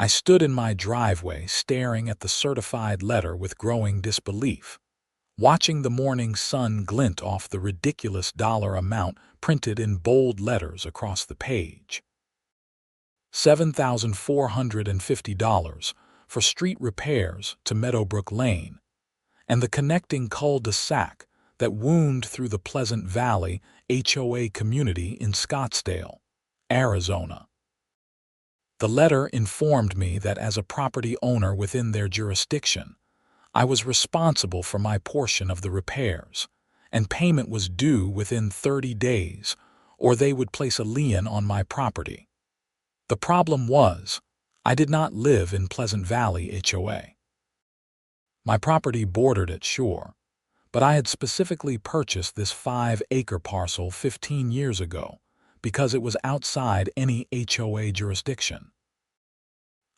I stood in my driveway staring at the certified letter with growing disbelief, watching the morning sun glint off the ridiculous dollar amount printed in bold letters across the page. $7,450 for street repairs to Meadowbrook Lane, and the connecting cul-de-sac that wound through the Pleasant Valley HOA community in Scottsdale, Arizona. The letter informed me that as a property owner within their jurisdiction, I was responsible for my portion of the repairs, and payment was due within 30 days, or they would place a lien on my property. The problem was, I did not live in Pleasant Valley HOA. My property bordered it, sure, but I had specifically purchased this 5-acre parcel 15 years ago because it was outside any HOA jurisdiction.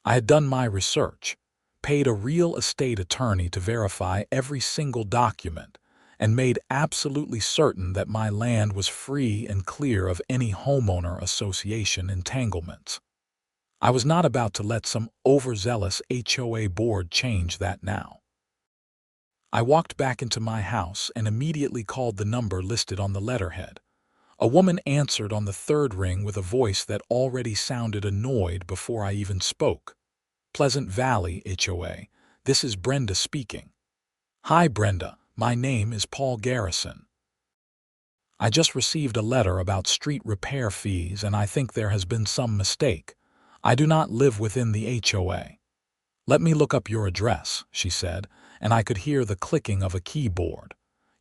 I had done my research, paid a real estate attorney to verify every single document, and made absolutely certain that my land was free and clear of any homeowner association entanglements. I was not about to let some overzealous HOA board change that now. I walked back into my house and immediately called the number listed on the letterhead. A woman answered on the third ring with a voice that already sounded annoyed before I even spoke. "Pleasant Valley HOA, this is Brenda speaking." "Hi Brenda, my name is Paul Garrison. I just received a letter about street repair fees and I think there has been some mistake. I do not live within the HOA. Let me look up your address," she said, and I could hear the clicking of a keyboard.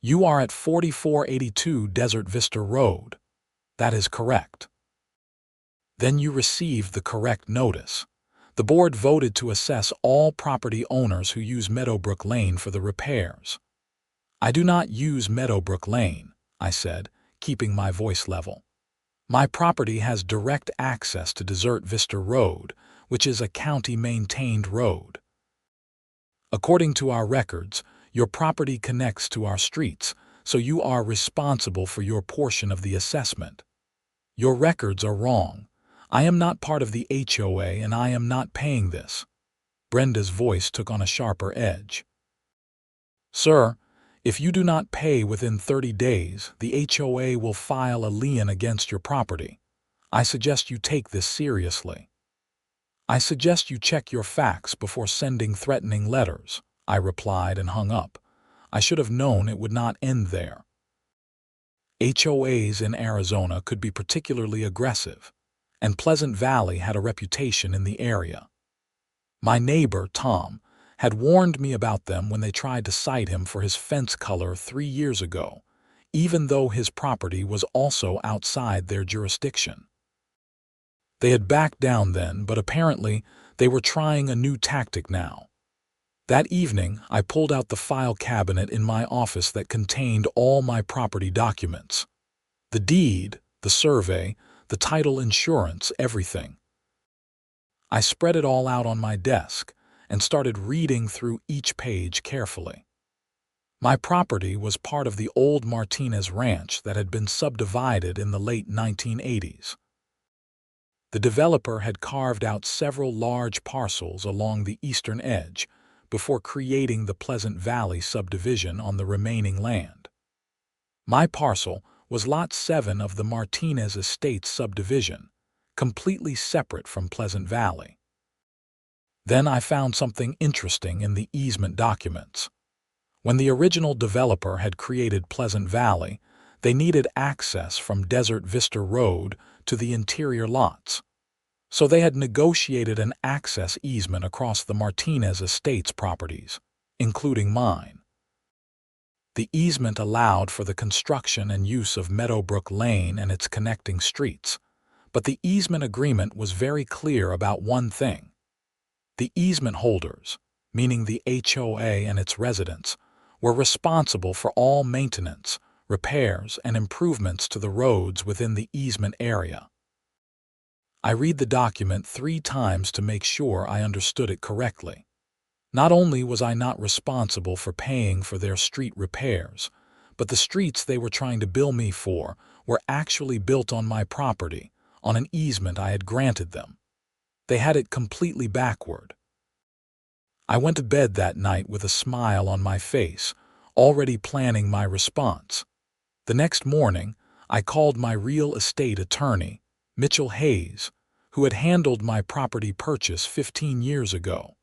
"You are at 4482 Desert Vista Road." "That is correct." "Then you received the correct notice. The board voted to assess all property owners who use Meadowbrook Lane for the repairs." "I do not use Meadowbrook Lane," I said, keeping my voice level. "My property has direct access to Desert Vista Road, which is a county-maintained road. According to our records, your property connects to our streets, so you are responsible for your portion of the assessment. Your records are wrong. I am not part of the HOA and I am not paying this." Brenda's voice took on a sharper edge. "Sir, if you do not pay within 30 days, the HOA will file a lien against your property. I suggest you take this seriously." "I suggest you check your facts before sending threatening letters," I replied and hung up. I should have known it would not end there. HOAs in Arizona could be particularly aggressive, and Pleasant Valley had a reputation in the area. My neighbor, Tom, had warned me about them when they tried to cite him for his fence color 3 years ago, even though his property was also outside their jurisdiction. They had backed down then, but apparently they were trying a new tactic now. That evening, I pulled out the file cabinet in my office that contained all my property documents. The deed, the survey, the title insurance, everything. I spread it all out on my desk and started reading through each page carefully. My property was part of the old Martinez Ranch that had been subdivided in the late 1980s. The developer had carved out several large parcels along the eastern edge before creating the Pleasant Valley subdivision on the remaining land. My parcel was Lot 7 of the Martinez Estates subdivision, completely separate from Pleasant Valley. Then I found something interesting in the easement documents. When the original developer had created Pleasant Valley, they needed access from Desert Vista Road to the interior lots. So they had negotiated an access easement across the Martinez Estates properties, including mine. The easement allowed for the construction and use of Meadowbrook Lane and its connecting streets, but the easement agreement was very clear about one thing. The easement holders, meaning the HOA and its residents, were responsible for all maintenance, repairs, and improvements to the roads within the easement area. I read the document 3 times to make sure I understood it correctly. Not only was I not responsible for paying for their street repairs, but the streets they were trying to bill me for were actually built on my property, on an easement I had granted them. They had it completely backward. I went to bed that night with a smile on my face, already planning my response. The next morning, I called my real estate attorney, Mitchell Hayes, who had handled my property purchase 15 years ago.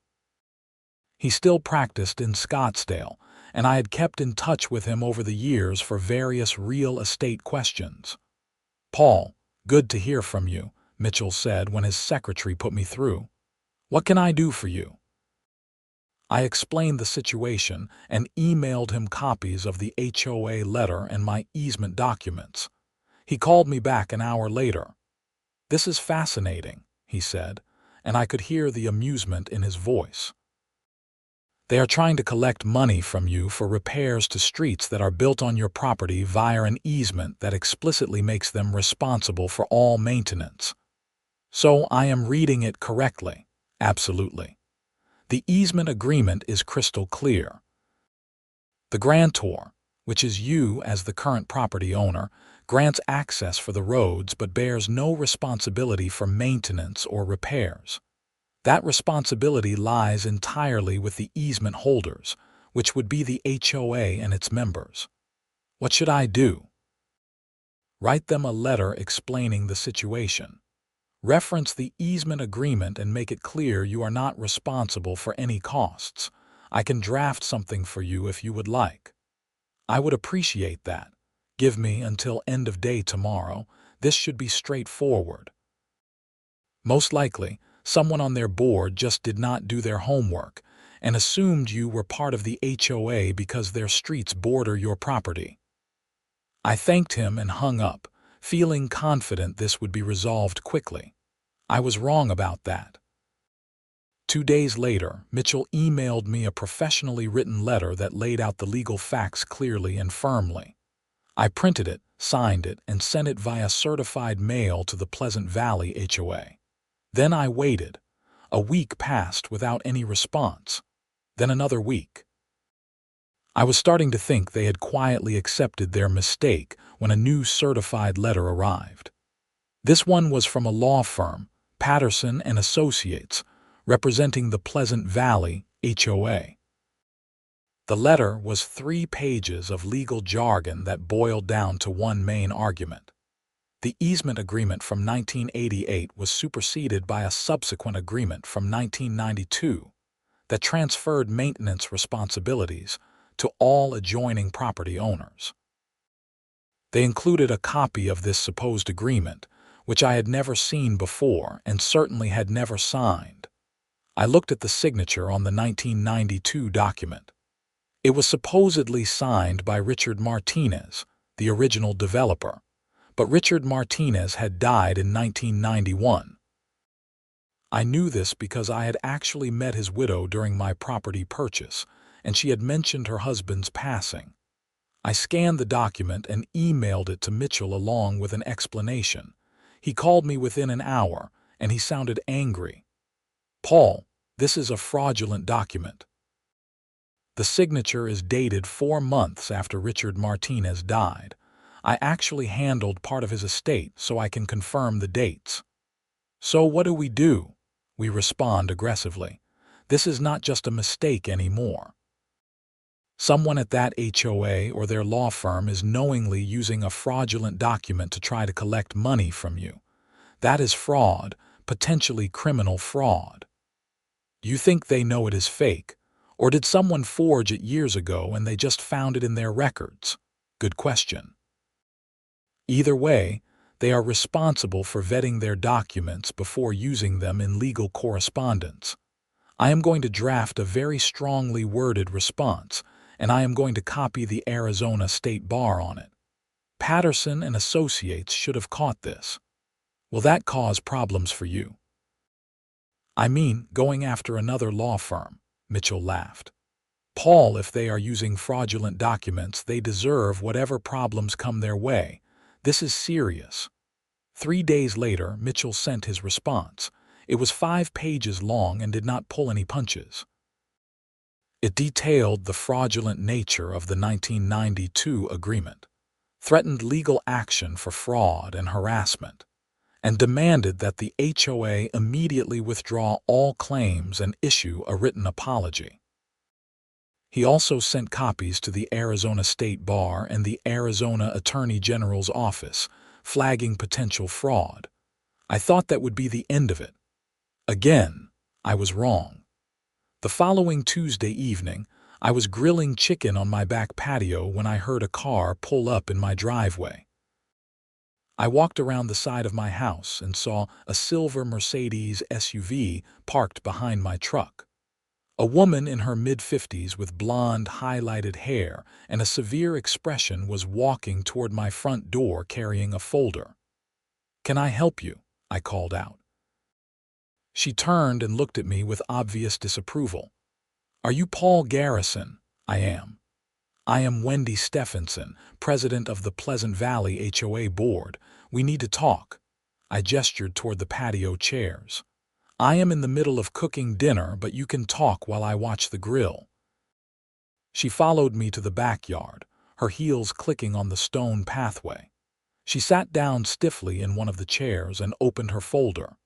He still practiced in Scottsdale, and I had kept in touch with him over the years for various real estate questions. "Paul, good to hear from you," Mitchell said when his secretary put me through. "What can I do for you?" I explained the situation and emailed him copies of the HOA letter and my easement documents. He called me back an hour later. "This is fascinating," he said, and I could hear the amusement in his voice. "They are trying to collect money from you for repairs to streets that are built on your property via an easement that explicitly makes them responsible for all maintenance." "So I am reading it correctly?" "Absolutely. The easement agreement is crystal clear. The grantor, which is you as the current property owner, grants access for the roads but bears no responsibility for maintenance or repairs. That responsibility lies entirely with the easement holders, which would be the HOA and its members. What should I do?" "Write them a letter explaining the situation. Reference the easement agreement and make it clear you are not responsible for any costs. I can draft something for you if you would like." "I would appreciate that. Give me until end of day tomorrow. This should be straightforward." Most likely, someone on their board just did not do their homework and assumed you were part of the HOA because their streets border your property. I thanked him and hung up, feeling confident this would be resolved quickly. I was wrong about that. 2 days later, Mitchell emailed me a professionally written letter that laid out the legal facts clearly and firmly. I printed it, signed it, and sent it via certified mail to the Pleasant Valley HOA. Then I waited. A week passed without any response. Then another week. I was starting to think they had quietly accepted their mistake when a new certified letter arrived. This one was from a law firm, Patterson and Associates, representing the Pleasant Valley HOA. The letter was 3 pages of legal jargon that boiled down to one main argument. The easement agreement from 1988 was superseded by a subsequent agreement from 1992 that transferred maintenance responsibilities to all adjoining property owners. They included a copy of this supposed agreement, which I had never seen before and certainly had never signed. I looked at the signature on the 1992 document. It was supposedly signed by Richard Martinez, the original developer, but Richard Martinez had died in 1991. I knew this because I had actually met his widow during my property purchase, and she had mentioned her husband's passing. I scanned the document and emailed it to Mitchell along with an explanation. He called me within an hour, and he sounded angry. "Paul, this is a fraudulent document. The signature is dated 4 months after Richard Martinez died. I actually handled part of his estate, so I can confirm the dates." "So what do we do?" We respond aggressively. "This is not just a mistake anymore. Someone at that HOA or their law firm is knowingly using a fraudulent document to try to collect money from you. That is fraud, potentially criminal fraud. You think they know it is fake, or did someone forge it years ago and they just found it in their records? Good question. Either way, they are responsible for vetting their documents before using them in legal correspondence. I am going to draft a very strongly worded response, and I am going to copy the Arizona State Bar on it. Patterson and Associates should have caught this. Will that cause problems for you?" "I mean, going after another law firm," Mitchell laughed. "Paul, if they are using fraudulent documents, they deserve whatever problems come their way. This is serious." 3 days later, Mitchell sent his response. It was 5 pages long and did not pull any punches. It detailed the fraudulent nature of the 1992 agreement, threatened legal action for fraud and harassment, and demanded that the HOA immediately withdraw all claims and issue a written apology. He also sent copies to the Arizona State Bar and the Arizona Attorney General's office, flagging potential fraud. I thought that would be the end of it. Again, I was wrong. The following Tuesday evening, I was grilling chicken on my back patio when I heard a car pull up in my driveway. I walked around the side of my house and saw a silver Mercedes SUV parked behind my truck. A woman in her mid-50s with blonde, highlighted hair and a severe expression was walking toward my front door carrying a folder. "Can I help you?" I called out. She turned and looked at me with obvious disapproval. "Are you Paul Garrison?" "I am." "I am Wendy Stephenson, president of the Pleasant Valley HOA board. We need to talk." I gestured toward the patio chairs. "I am in the middle of cooking dinner, but you can talk while I watch the grill." She followed me to the backyard, her heels clicking on the stone pathway. She sat down stiffly in one of the chairs and opened her folder.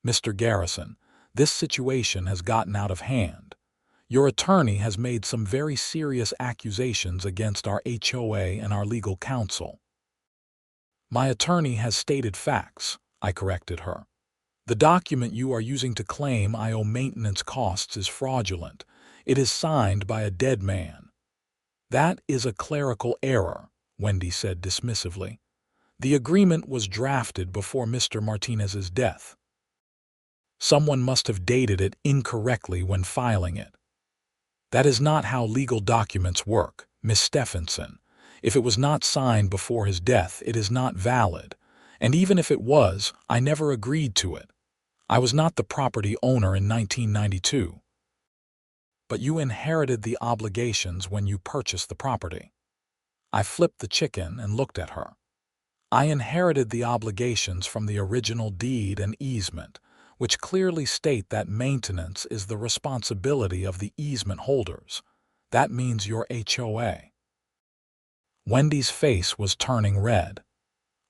"Mr. Garrison, this situation has gotten out of hand. Your attorney has made some very serious accusations against our HOA and our legal counsel." "My attorney has stated facts," I corrected her. "The document you are using to claim I owe maintenance costs is fraudulent. It is signed by a dead man." "That is a clerical error," Wendy said dismissively. "The agreement was drafted before Mr. Martinez's death. Someone must have dated it incorrectly when filing it." "That is not how legal documents work, Miss Stephenson. If it was not signed before his death, it is not valid. And even if it was, I never agreed to it. I was not the property owner in 1992. "But you inherited the obligations when you purchased the property." I flipped the chicken and looked at her. "I inherited the obligations from the original deed and easement, which clearly state that maintenance is the responsibility of the easement holders. That means your HOA." Wendy's face was turning red.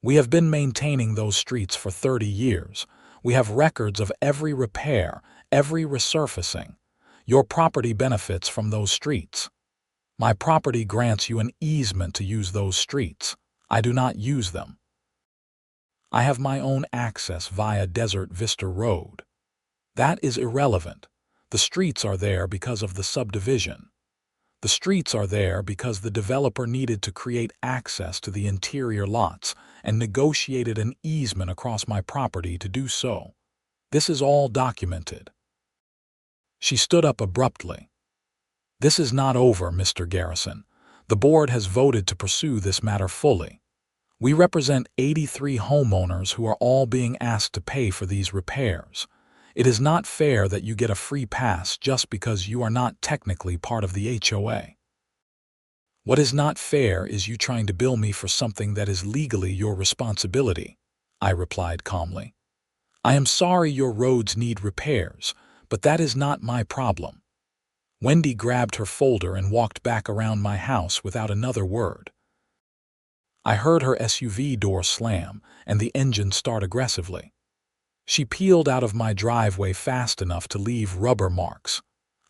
"We have been maintaining those streets for 30 years. We have records of every repair, every resurfacing. Your property benefits from those streets. My property grants you an easement to use those streets. I do not use them. I have my own access via Desert Vista Road. That is irrelevant. The streets are there because of the subdivision. The streets are there because the developer needed to create access to the interior lots and negotiated an easement across my property to do so. This is all documented." She stood up abruptly. "This is not over, Mr. Garrison. The board has voted to pursue this matter fully. We represent 83 homeowners who are all being asked to pay for these repairs. It is not fair that you get a free pass just because you are not technically part of the HOA. What is not fair is you trying to bill me for something that is legally your responsibility," I replied calmly. "I am sorry your roads need repairs, but that is not my problem." Wendy grabbed her folder and walked back around my house without another word. I heard her SUV door slam and the engine start aggressively. She peeled out of my driveway fast enough to leave rubber marks.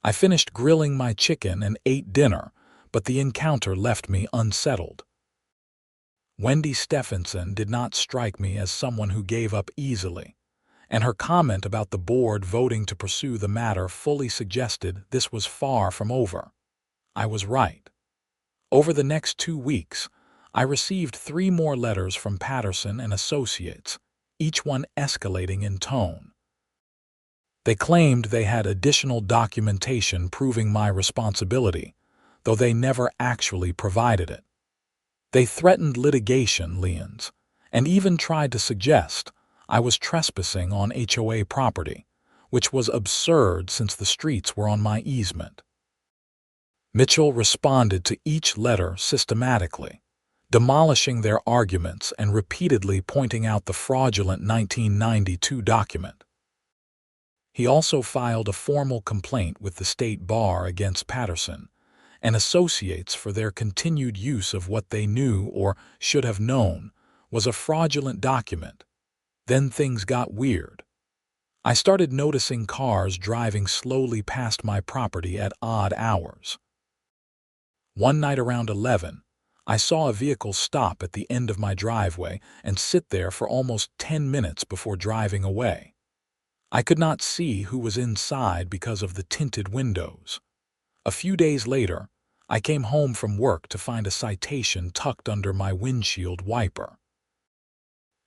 I finished grilling my chicken and ate dinner, but the encounter left me unsettled. Wendy Stephenson did not strike me as someone who gave up easily, and her comment about the board voting to pursue the matter fully suggested this was far from over. I was right. Over the next 2 weeks, I received 3 more letters from Patterson and Associates, each one escalating in tone. They claimed they had additional documentation proving my responsibility, though they never actually provided it. They threatened litigation liens, and even tried to suggest I was trespassing on HOA property, which was absurd since the streets were on my easement. Mitchell responded to each letter systematically, demolishing their arguments and repeatedly pointing out the fraudulent 1992 document. He also filed a formal complaint with the State Bar against Patterson and Associates for their continued use of what they knew or should have known was a fraudulent document. Then things got weird. I started noticing cars driving slowly past my property at odd hours. One night around 11, I saw a vehicle stop at the end of my driveway and sit there for almost 10 minutes before driving away. I could not see who was inside because of the tinted windows. A few days later, I came home from work to find a citation tucked under my windshield wiper.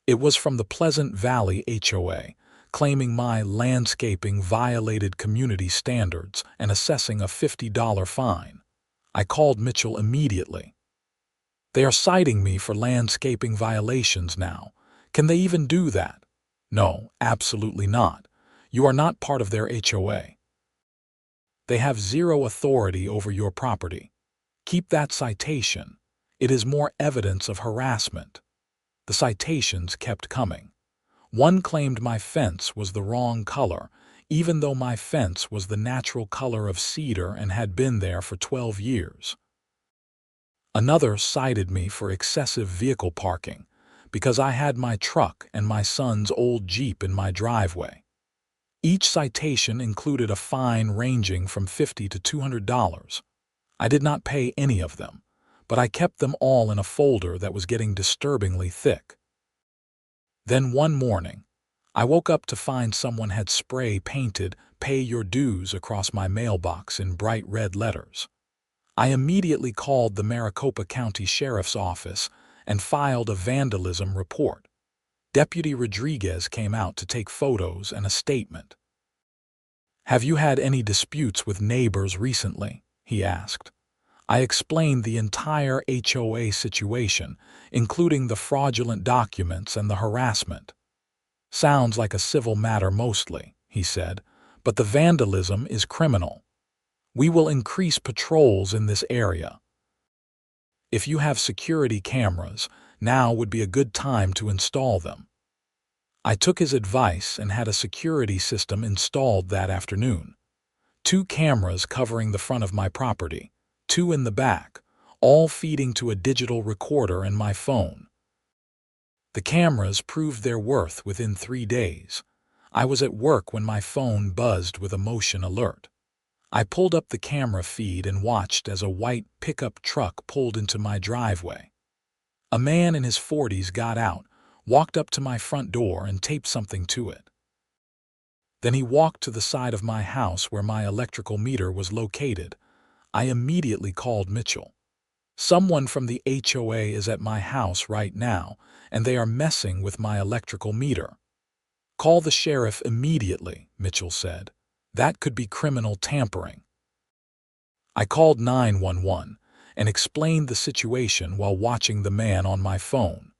It was from the Pleasant Valley HOA, claiming my landscaping violated community standards and assessing a $50 fine. I called Mitchell immediately. "They are citing me for landscaping violations now. Can they even do that?" "No, absolutely not. You are not part of their HOA. They have zero authority over your property. Keep that citation. It is more evidence of harassment." The citations kept coming. One claimed my fence was the wrong color, even though my fence was the natural color of cedar and had been there for 12 years. Another cited me for excessive vehicle parking because I had my truck and my son's old Jeep in my driveway. Each citation included a fine ranging from $50 to $200. I did not pay any of them, but I kept them all in a folder that was getting disturbingly thick. Then one morning, I woke up to find someone had spray painted "Pay Your Dues" across my mailbox in bright red letters. I immediately called the Maricopa County Sheriff's Office and filed a vandalism report. Deputy Rodriguez came out to take photos and a statement. "Have you had any disputes with neighbors recently?" he asked. I explained the entire HOA situation, including the fraudulent documents and the harassment. "Sounds like a civil matter mostly," he said, "but the vandalism is criminal. We will increase patrols in this area. If you have security cameras, now would be a good time to install them." I took his advice and had a security system installed that afternoon. 2 cameras covering the front of my property, 2 in the back, all feeding to a digital recorder and my phone. The cameras proved their worth within 3 days. I was at work when my phone buzzed with a motion alert. I pulled up the camera feed and watched as a white pickup truck pulled into my driveway. A man in his 40s got out, walked up to my front door and taped something to it. Then he walked to the side of my house where my electrical meter was located. I immediately called Mitchell. "Someone from the HOA is at my house right now, and they are messing with my electrical meter." "Call the sheriff immediately," Mitchell said. "That could be criminal tampering." I called 911 and explained the situation while watching the man on my phone.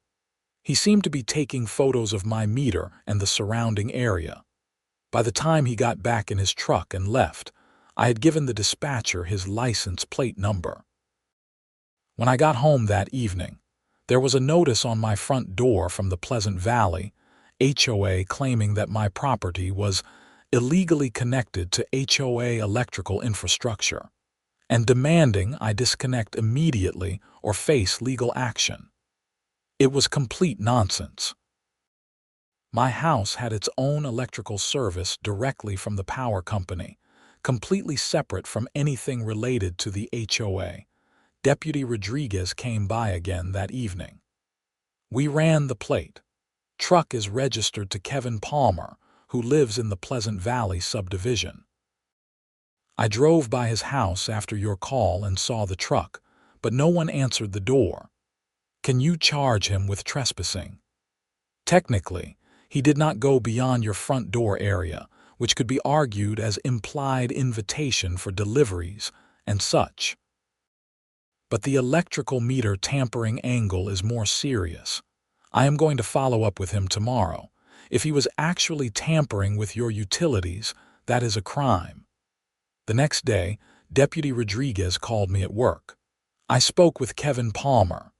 He seemed to be taking photos of my meter and the surrounding area. By the time he got back in his truck and left, I had given the dispatcher his license plate number. When I got home that evening, there was a notice on my front door from the Pleasant Valley HOA claiming that my property was illegally connected to HOA electrical infrastructure and demanding I disconnect immediately or face legal action. It was complete nonsense. My house had its own electrical service directly from the power company, completely separate from anything related to the HOA. Deputy Rodriguez came by again that evening. We ran the plate. Truck is registered to Kevin Palmer, who lives in the Pleasant Valley subdivision. I drove by his house after your call and saw the truck, but no one answered the door. Can you charge him with trespassing? Technically, he did not go beyond your front door area, which could be argued as implied invitation for deliveries and such. But the electrical meter tampering angle is more serious. I am going to follow up with him tomorrow. If he was actually tampering with your utilities, that is a crime. The next day, Deputy Rodriguez called me at work. I spoke with Kevin Palmer.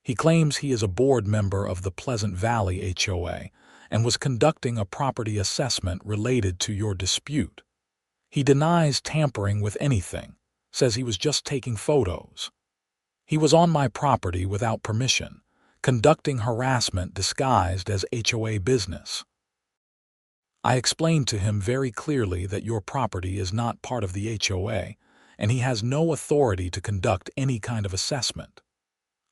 He claims he is a board member of the Pleasant Valley HOA and was conducting a property assessment related to your dispute. He denies tampering with anything, says he was just taking photos. He was on my property without permission, conducting harassment disguised as HOA business. I explained to him very clearly that your property is not part of the HOA, and he has no authority to conduct any kind of assessment.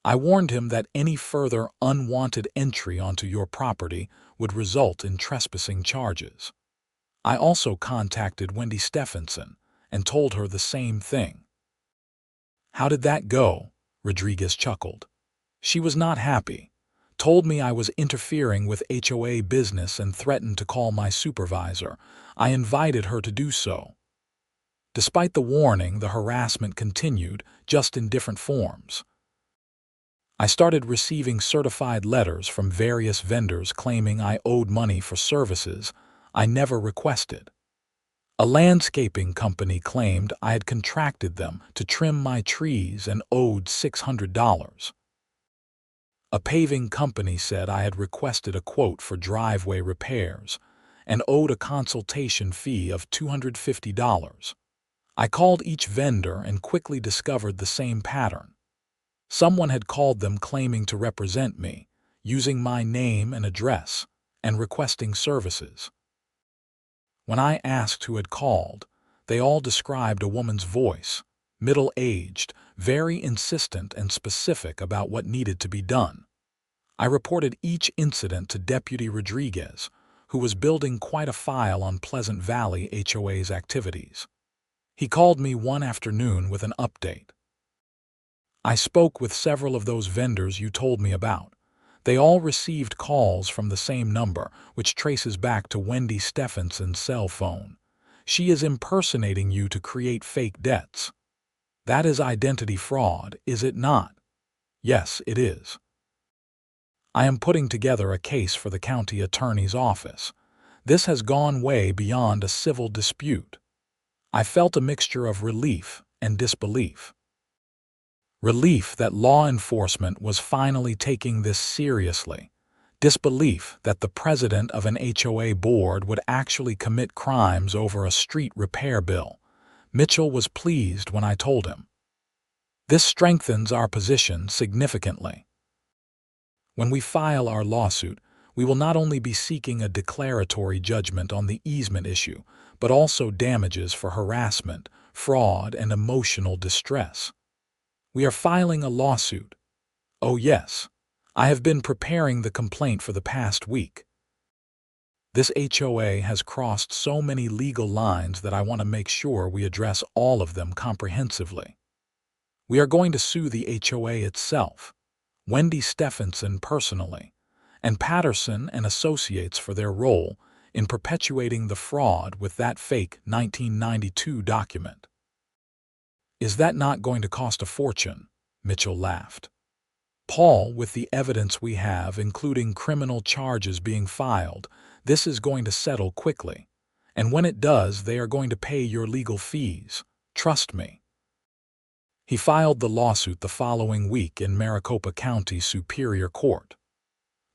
I warned him that any further unwanted entry onto your property would result in trespassing charges. I also contacted Wendy Stephenson and told her the same thing. "How did that go?" Rodriguez chuckled. "She was not happy, told me I was interfering with HOA business and threatened to call my supervisor. I invited her to do so." Despite the warning, the harassment continued, just in different forms. I started receiving certified letters from various vendors claiming I owed money for services I never requested. A landscaping company claimed I had contracted them to trim my trees and owed $600. A paving company said I had requested a quote for driveway repairs and owed a consultation fee of $250. I called each vendor and quickly discovered the same pattern. Someone had called them claiming to represent me, using my name and address, and requesting services. When I asked who had called, they all described a woman's voice, middle-aged, very insistent and specific about what needed to be done. I reported each incident to Deputy Rodriguez, who was building quite a file on Pleasant Valley HOA's activities. He called me one afternoon with an update. "I spoke with several of those vendors you told me about. They all received calls from the same number, which traces back to Wendy Stephenson's cell phone. She is impersonating you to create fake debts. That is identity fraud, is it not?" "Yes, it is." "I am putting together a case for the county attorney's office. This has gone way beyond a civil dispute." I felt a mixture of relief and disbelief. Relief that law enforcement was finally taking this seriously. Disbelief that the president of an HOA board would actually commit crimes over a street repair bill. Mitchell was pleased when I told him. "This strengthens our position significantly. When we file our lawsuit, we will not only be seeking a declaratory judgment on the easement issue, but also damages for harassment, fraud, and emotional distress. We are filing a lawsuit. Oh yes, I have been preparing the complaint for the past week. This HOA has crossed so many legal lines that I want to make sure we address all of them comprehensively. We are going to sue the HOA itself, Wendy Stephenson personally, and Patterson and Associates for their role in perpetuating the fraud with that fake 1992 document." "Is that not going to cost a fortune?" Mitchell laughed. "Paul, with the evidence we have, including criminal charges being filed, this is going to settle quickly. And when it does, they are going to pay your legal fees. Trust me." He filed the lawsuit the following week in Maricopa County Superior Court.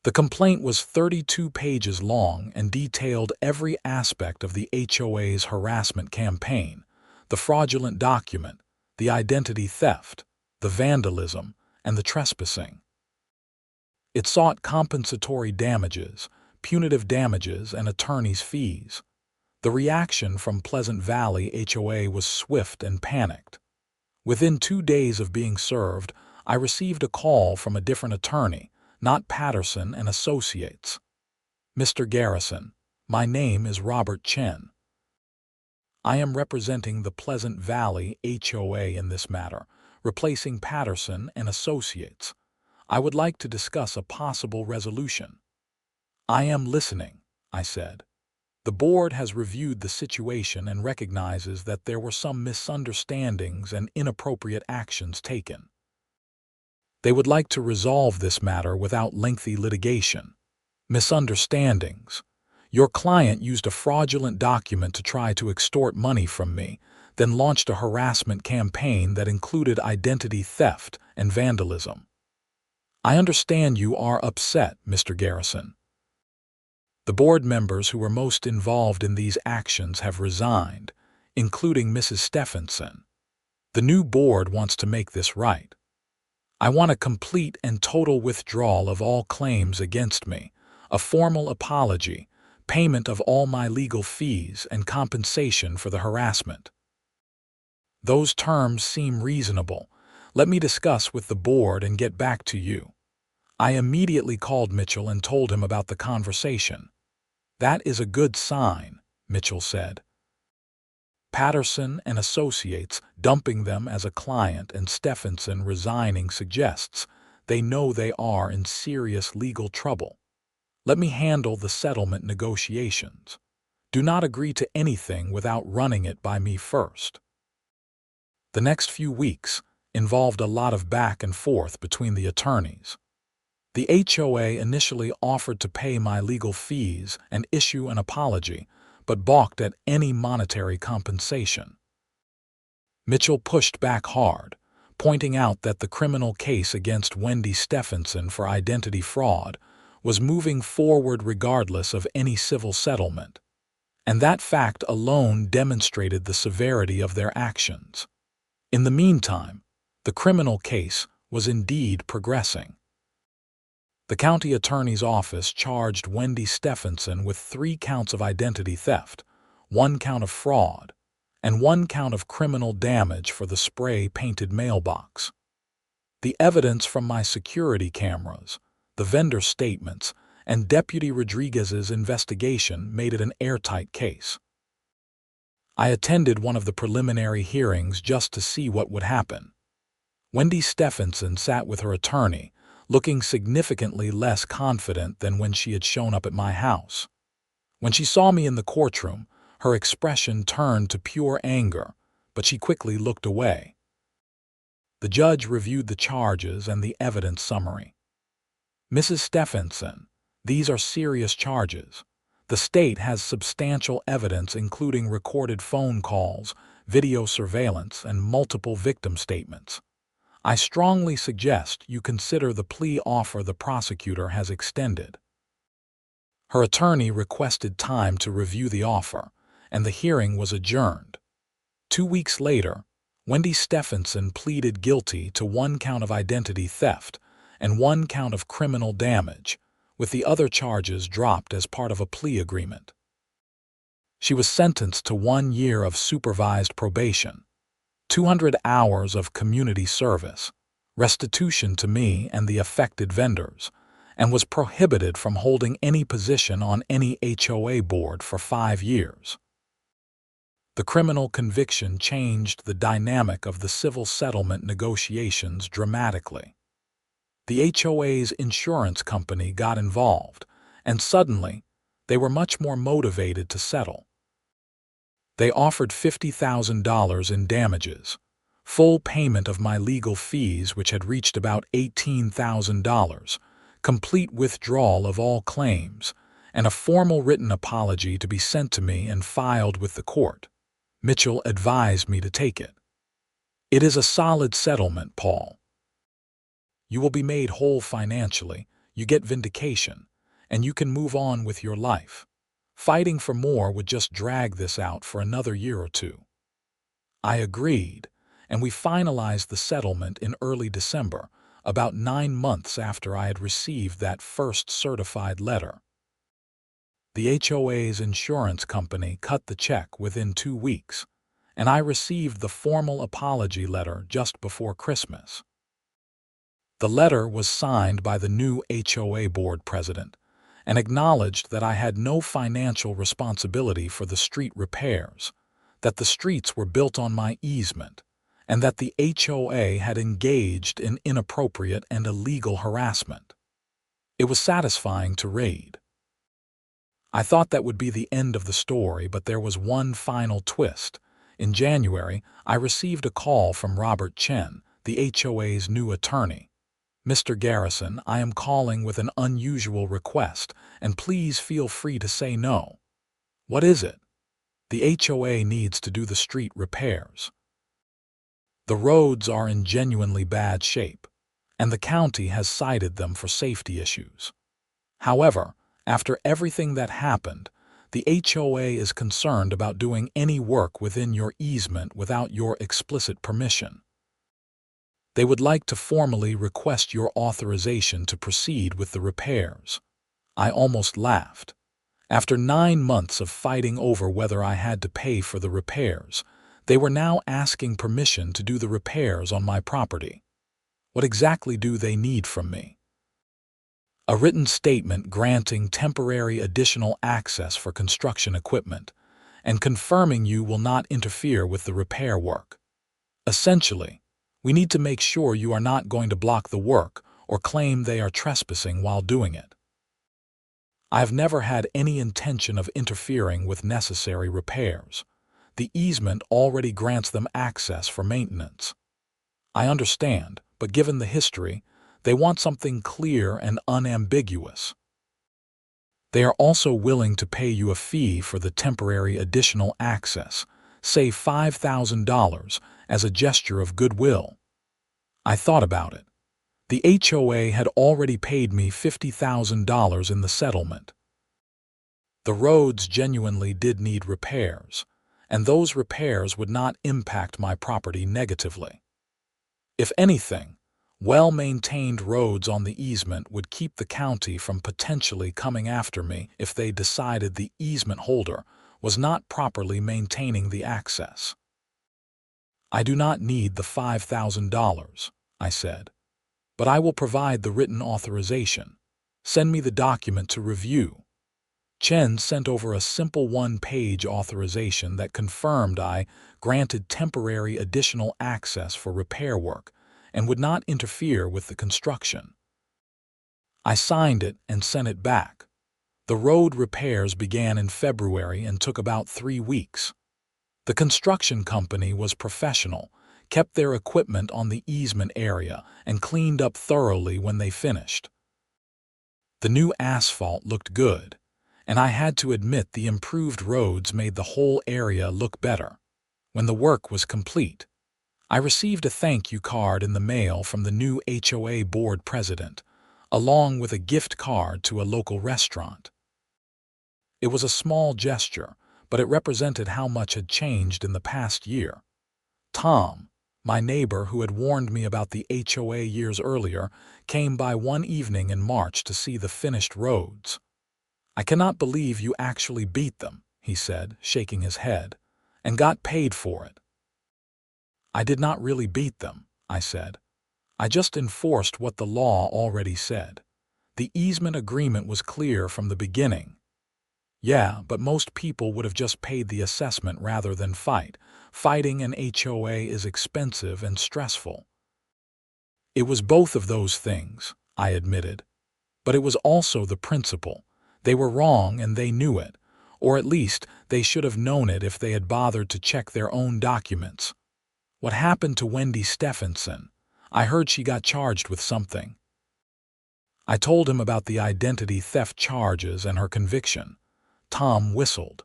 The complaint was 32 pages long and detailed every aspect of the HOA's harassment campaign, the fraudulent document, the identity theft, the vandalism, and the trespassing. It sought compensatory damages, punitive damages, and attorney's fees. The reaction from Pleasant Valley HOA was swift and panicked. Within 2 days of being served, I received a call from a different attorney, not Patterson and Associates. "Mr. Garrison, my name is Robert Chen. I am representing the Pleasant Valley HOA in this matter, replacing Patterson and Associates. I would like to discuss a possible resolution." "I am listening," I said. "The board has reviewed the situation and recognizes that there were some misunderstandings and inappropriate actions taken. They would like to resolve this matter without lengthy litigation." "Misunderstandings. Your client used a fraudulent document to try to extort money from me, then launched a harassment campaign that included identity theft and vandalism. I understand you are upset, Mr. Garrison. The board members who were most involved in these actions have resigned, including Mrs. Stephenson. The new board wants to make this right. I want a complete and total withdrawal of all claims against me, a formal apology, payment of all my legal fees, and compensation for the harassment. Those terms seem reasonable. Let me discuss with the board and get back to you. I immediately called Mitchell and told him about the conversation. That is a good sign, Mitchell said. Patterson and Associates dumping them as a client and Stephenson resigning suggests they know they are in serious legal trouble. Let me handle the settlement negotiations. Do not agree to anything without running it by me first. The next few weeks involved a lot of back and forth between the attorneys. The HOA initially offered to pay my legal fees and issue an apology, but balked at any monetary compensation. Mitchell pushed back hard, pointing out that the criminal case against Wendy Stephenson for identity fraud was moving forward regardless of any civil settlement, and that fact alone demonstrated the severity of their actions. In the meantime, the criminal case was indeed progressing. The county attorney's office charged Wendy Stephenson with 3 counts of identity theft, 1 count of fraud, and 1 count of criminal damage for the spray-painted mailbox. The evidence from my security cameras, the vendor statements, and Deputy Rodriguez's investigation made it an airtight case. I attended one of the preliminary hearings just to see what would happen. Wendy Stephenson sat with her attorney, looking significantly less confident than when she had shown up at my house. When she saw me in the courtroom, her expression turned to pure anger, but she quickly looked away. The judge reviewed the charges and the evidence summary. Mrs. Stephenson, these are serious charges. The state has substantial evidence including recorded phone calls, video surveillance, and multiple victim statements. I strongly suggest you consider the plea offer the prosecutor has extended. Her attorney requested time to review the offer, and the hearing was adjourned. 2 weeks later, Wendy Stephenson pleaded guilty to 1 count of identity theft and 1 count of criminal damage, with the other charges dropped as part of a plea agreement. She was sentenced to 1 year of supervised probation, 200 hours of community service, restitution to me and the affected vendors, and was prohibited from holding any position on any HOA board for 5 years. The criminal conviction changed the dynamic of the civil settlement negotiations dramatically. The HOA's insurance company got involved, and suddenly, they were much more motivated to settle. They offered $50,000 in damages, full payment of my legal fees which had reached about $18,000, complete withdrawal of all claims, and a formal written apology to be sent to me and filed with the court. Mitchell advised me to take it. It is a solid settlement, Paul. You will be made whole financially, you get vindication, and you can move on with your life. Fighting for more would just drag this out for another year or 2. I agreed, and we finalized the settlement in early December, about 9 months after I had received that first certified letter. The HOA's insurance company cut the check within 2 weeks, and I received the formal apology letter just before Christmas. The letter was signed by the new HOA board president and acknowledged that I had no financial responsibility for the street repairs, that the streets were built on my easement, and that the HOA had engaged in inappropriate and illegal harassment. It was satisfying to read. I thought that would be the end of the story, but there was one final twist. In January, I received a call from Robert Chen, the HOA's new attorney. Mr. Garrison, I am calling with an unusual request, and please feel free to say no. What is it? The HOA needs to do the street repairs. The roads are in genuinely bad shape, and the county has cited them for safety issues. However, after everything that happened, the HOA is concerned about doing any work within your easement without your explicit permission. They would like to formally request your authorization to proceed with the repairs. I almost laughed. After 9 months of fighting over whether I had to pay for the repairs, they were now asking permission to do the repairs on my property. What exactly do they need from me? A written statement granting temporary additional access for construction equipment and confirming you will not interfere with the repair work. Essentially, we need to make sure you are not going to block the work or claim they are trespassing while doing it. I have never had any intention of interfering with necessary repairs. The easement already grants them access for maintenance. I understand, but given the history, they want something clear and unambiguous. They are also willing to pay you a fee for the temporary additional access, say $5,000, as a gesture of goodwill. I thought about it. The HOA had already paid me $50,000 in the settlement. The roads genuinely did need repairs, and those repairs would not impact my property negatively. If anything, well-maintained roads on the easement would keep the county from potentially coming after me if they decided the easement holder was not properly maintaining the access. I do not need the $5,000, I said, but I will provide the written authorization. Send me the document to review. Chen sent over a simple 1-page authorization that confirmed I granted temporary additional access for repair work and would not interfere with the construction. I signed it and sent it back. The road repairs began in February and took about 3 weeks. The construction company was professional, kept their equipment on the easement area, and cleaned up thoroughly when they finished. The new asphalt looked good, and I had to admit the improved roads made the whole area look better. When the work was complete, I received a thank you card in the mail from the new HOA board president, along with a gift card to a local restaurant. It was a small gesture, but it represented how much had changed in the past year. Tom, my neighbor who had warned me about the HOA years earlier, came by one evening in March to see the finished roads. "I cannot believe you actually beat them," he said, shaking his head, "and got paid for it." "I did not really beat them," I said. "I just enforced what the law already said. The easement agreement was clear from the beginning." "Yeah, but most people would have just paid the assessment rather than fight. Fighting an HOA is expensive and stressful." "It was both of those things," I admitted. "But it was also the principle. They were wrong and they knew it, or at least they should have known it if they had bothered to check their own documents. What happened to Wendy Stephenson? I heard she got charged with something." I told him about the identity theft charges and her conviction. Tom whistled.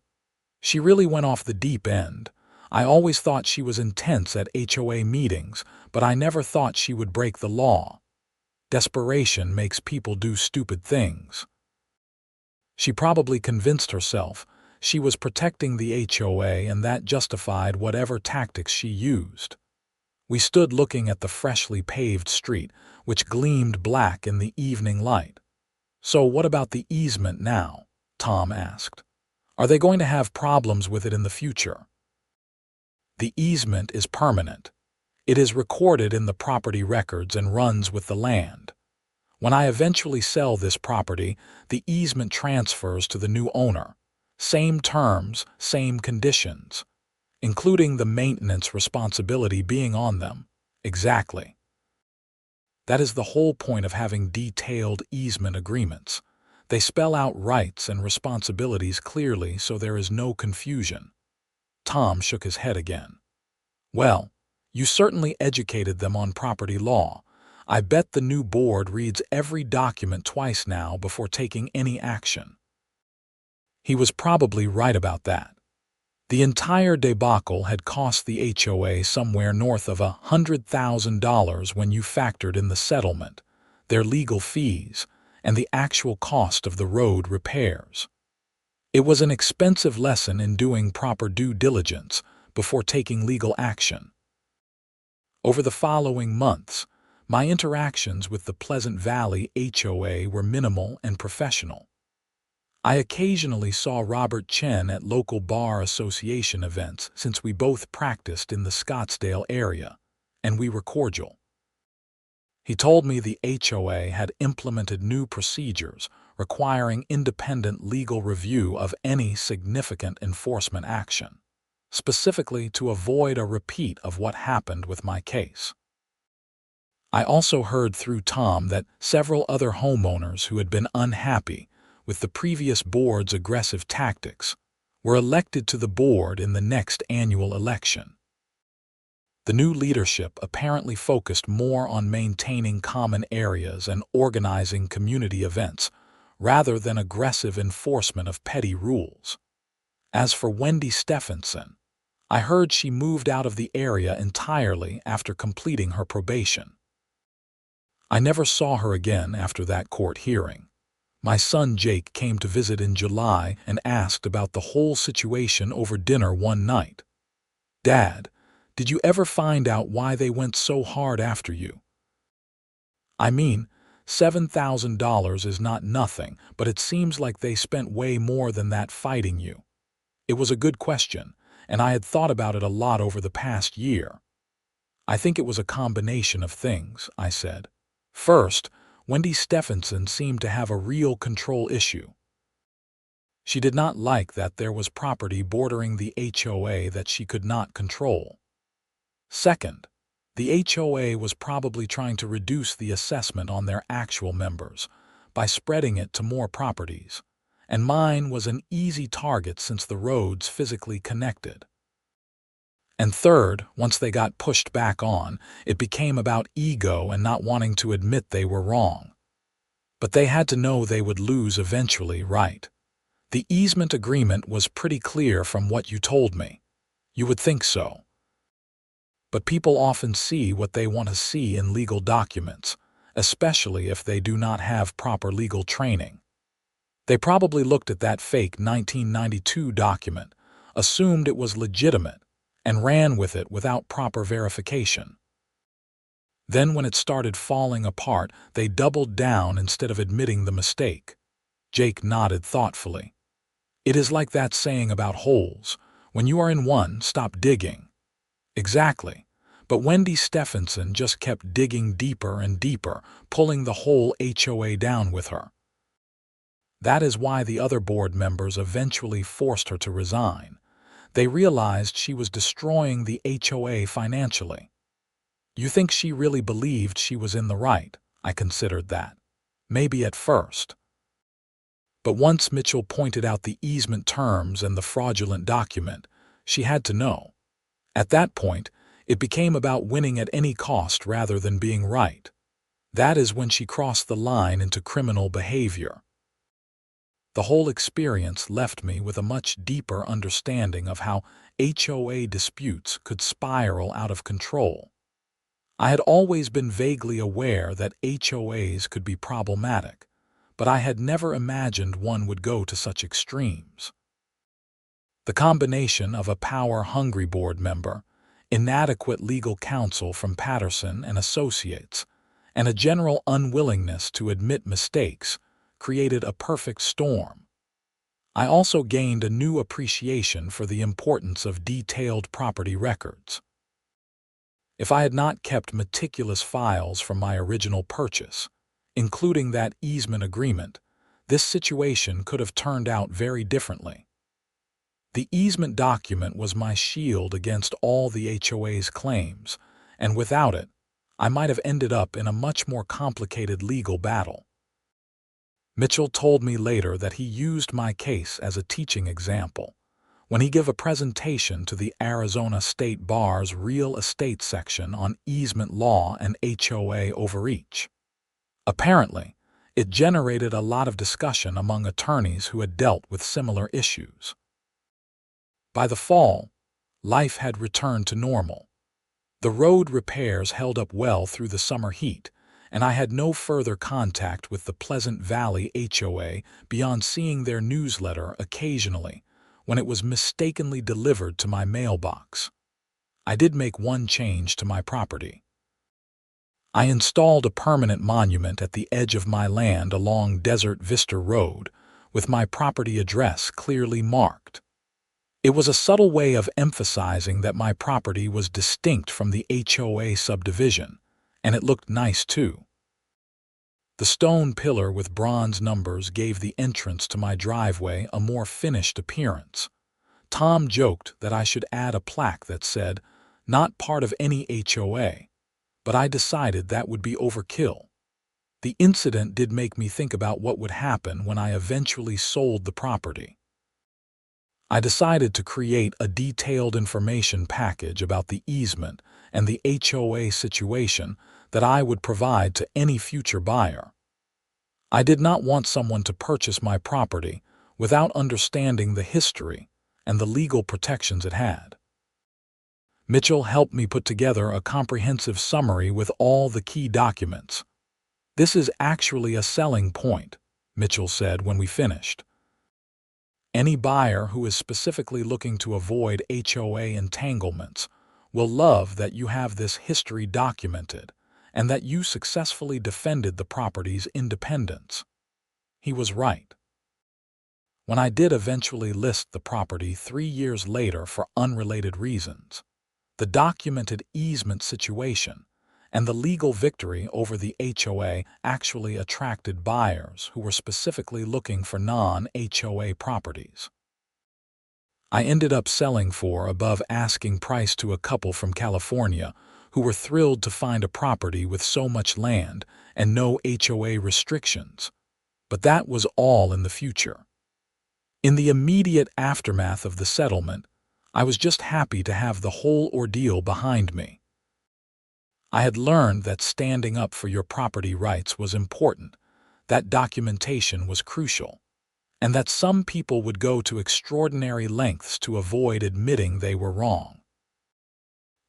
"She really went off the deep end. I always thought she was intense at HOA meetings, but I never thought she would break the law. Desperation makes people do stupid things." She probably convinced herself she was protecting the HOA and that justified whatever tactics she used. We stood looking at the freshly paved street, which gleamed black in the evening light. "So what about the easement now?" Tom asked. "Are they going to have problems with it in the future?" "The easement is permanent. It is recorded in the property records and runs with the land. When I eventually sell this property, the easement transfers to the new owner. Same terms, same conditions, including the maintenance responsibility being on them." "Exactly. That is the whole point of having detailed easement agreements. They spell out rights and responsibilities clearly so there is no confusion." Tom shook his head again. "Well, you certainly educated them on property law. I bet the new board reads every document twice now before taking any action." He was probably right about that. The entire debacle had cost the HOA somewhere north of $100,000 when you factored in the settlement, their legal fees, and the actual cost of the road repairs. It was an expensive lesson in doing proper due diligence before taking legal action. Over the following months, my interactions with the Pleasant Valley HOA were minimal and professional. I occasionally saw Robert Chen at local bar association events since we both practiced in the Scottsdale area, and we were cordial. He told me the HOA had implemented new procedures requiring independent legal review of any significant enforcement action, specifically to avoid a repeat of what happened with my case. I also heard through Tom that several other homeowners who had been unhappy with the previous board's aggressive tactics were elected to the board in the next annual election. The new leadership apparently focused more on maintaining common areas and organizing community events rather than aggressive enforcement of petty rules. As for Wendy Stephenson, I heard she moved out of the area entirely after completing her probation. I never saw her again after that court hearing. My son Jake came to visit in July and asked about the whole situation over dinner one night. "Dad, did you ever find out why they went so hard after you?" I mean, $7,000 is not nothing, but it seems like they spent way more than that fighting you. It was a good question, and I had thought about it a lot over the past year. "I think it was a combination of things," I said. "First, Wendy Stephenson seemed to have a real control issue. She did not like that there was property bordering the HOA that she could not control. Second, the HOA was probably trying to reduce the assessment on their actual members by spreading it to more properties, and mine was an easy target since the roads physically connected. And third, once they got pushed back on, it became about ego and not wanting to admit they were wrong. But they had to know they would lose eventually, right? The easement agreement was pretty clear from what you told me. You would think so. But people often see what they want to see in legal documents, especially if they do not have proper legal training. They probably looked at that fake 1992 document, assumed it was legitimate, and ran with it without proper verification. Then when it started falling apart, they doubled down instead of admitting the mistake. Jake nodded thoughtfully. It is like that saying about holes. When you are in one, stop digging. Exactly. But Wendy Stephenson just kept digging deeper and deeper, pulling the whole HOA down with her. That is why the other board members eventually forced her to resign. They realized she was destroying the HOA financially. You think she really believed she was in the right? I considered that. Maybe at first. But once Mitchell pointed out the easement terms and the fraudulent document, she had to know. At that point, it became about winning at any cost rather than being right. That is when she crossed the line into criminal behavior. The whole experience left me with a much deeper understanding of how HOA disputes could spiral out of control. I had always been vaguely aware that HOAs could be problematic, but I had never imagined one would go to such extremes. The combination of a power-hungry board member, inadequate legal counsel from Patterson and Associates, and a general unwillingness to admit mistakes created a perfect storm. I also gained a new appreciation for the importance of detailed property records. If I had not kept meticulous files from my original purchase, including that easement agreement, this situation could have turned out very differently. The easement document was my shield against all the HOA's claims, and without it, I might have ended up in a much more complicated legal battle. Mitchell told me later that he used my case as a teaching example when he gave a presentation to the Arizona State Bar's Real Estate section on easement law and HOA overreach. Apparently, it generated a lot of discussion among attorneys who had dealt with similar issues. By the fall, life had returned to normal. The road repairs held up well through the summer heat, and I had no further contact with the Pleasant Valley HOA beyond seeing their newsletter occasionally when it was mistakenly delivered to my mailbox. I did make one change to my property. I installed a permanent monument at the edge of my land along Desert Vista Road, with my property address clearly marked. It was a subtle way of emphasizing that my property was distinct from the HOA subdivision, and it looked nice too. The stone pillar with bronze numbers gave the entrance to my driveway a more finished appearance. Tom joked that I should add a plaque that said, "Not part of any HOA," but I decided that would be overkill. The incident did make me think about what would happen when I eventually sold the property. I decided to create a detailed information package about the easement and the HOA situation that I would provide to any future buyer. I did not want someone to purchase my property without understanding the history and the legal protections it had. Mitchell helped me put together a comprehensive summary with all the key documents. "This is actually a selling point," Mitchell said when we finished. "Any buyer who is specifically looking to avoid HOA entanglements will love that you have this history documented and that you successfully defended the property's independence." He was right. When I did eventually list the property 3 years later for unrelated reasons, the documented easement situation and the legal victory over the HOA actually attracted buyers who were specifically looking for non-HOA properties. I ended up selling for above asking price to a couple from California who were thrilled to find a property with so much land and no HOA restrictions. But that was all in the future. In the immediate aftermath of the settlement, I was just happy to have the whole ordeal behind me. I had learned that standing up for your property rights was important, that documentation was crucial, and that some people would go to extraordinary lengths to avoid admitting they were wrong.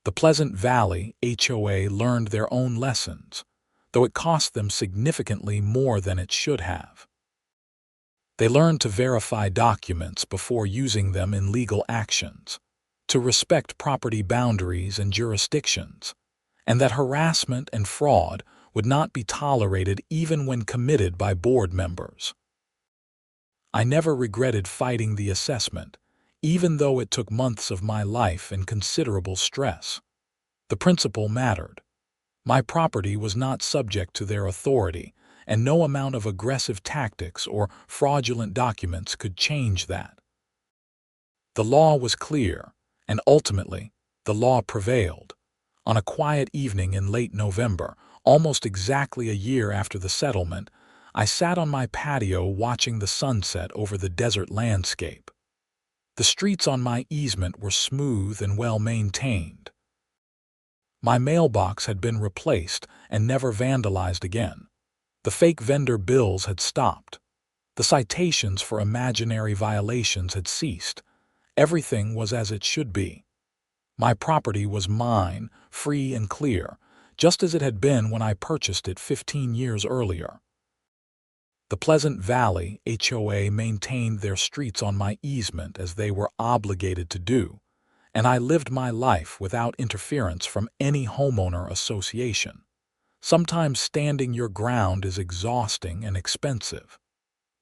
The Pleasant Valley HOA learned their own lessons, though it cost them significantly more than it should have. They learned to verify documents before using them in legal actions, to respect property boundaries and jurisdictions, and that harassment and fraud would not be tolerated even when committed by board members. I never regretted fighting the assessment, even though it took months of my life and considerable stress. The principle mattered. My property was not subject to their authority, and no amount of aggressive tactics or fraudulent documents could change that. The law was clear, and ultimately, the law prevailed. On a quiet evening in late November, almost exactly a year after the settlement, I sat on my patio watching the sunset over the desert landscape. The streets on my easement were smooth and well-maintained. My mailbox had been replaced and never vandalized again. The fake vendor bills had stopped. The citations for imaginary violations had ceased. Everything was as it should be. My property was mine, free and clear, just as it had been when I purchased it 15 years earlier. The Pleasant Valley HOA maintained their streets on my easement as they were obligated to do, and I lived my life without interference from any homeowner association. Sometimes standing your ground is exhausting and expensive,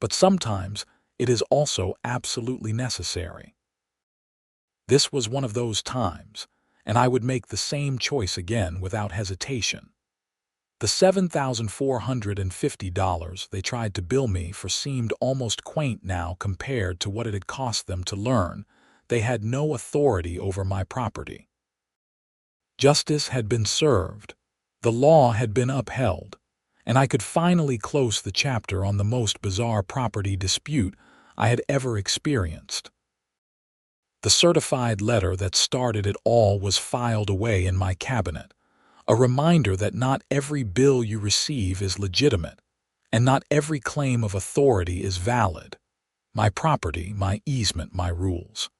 but sometimes it is also absolutely necessary. This was one of those times, and I would make the same choice again without hesitation. The $7,450 they tried to bill me for seemed almost quaint now compared to what it had cost them to learn they had no authority over my property. Justice had been served. The law had been upheld, and I could finally close the chapter on the most bizarre property dispute I had ever experienced. The certified letter that started it all was filed away in my cabinet, a reminder that not every bill you receive is legitimate, and not every claim of authority is valid. My property, my easement, my rules.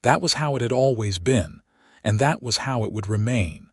That was how it had always been, and that was how it would remain.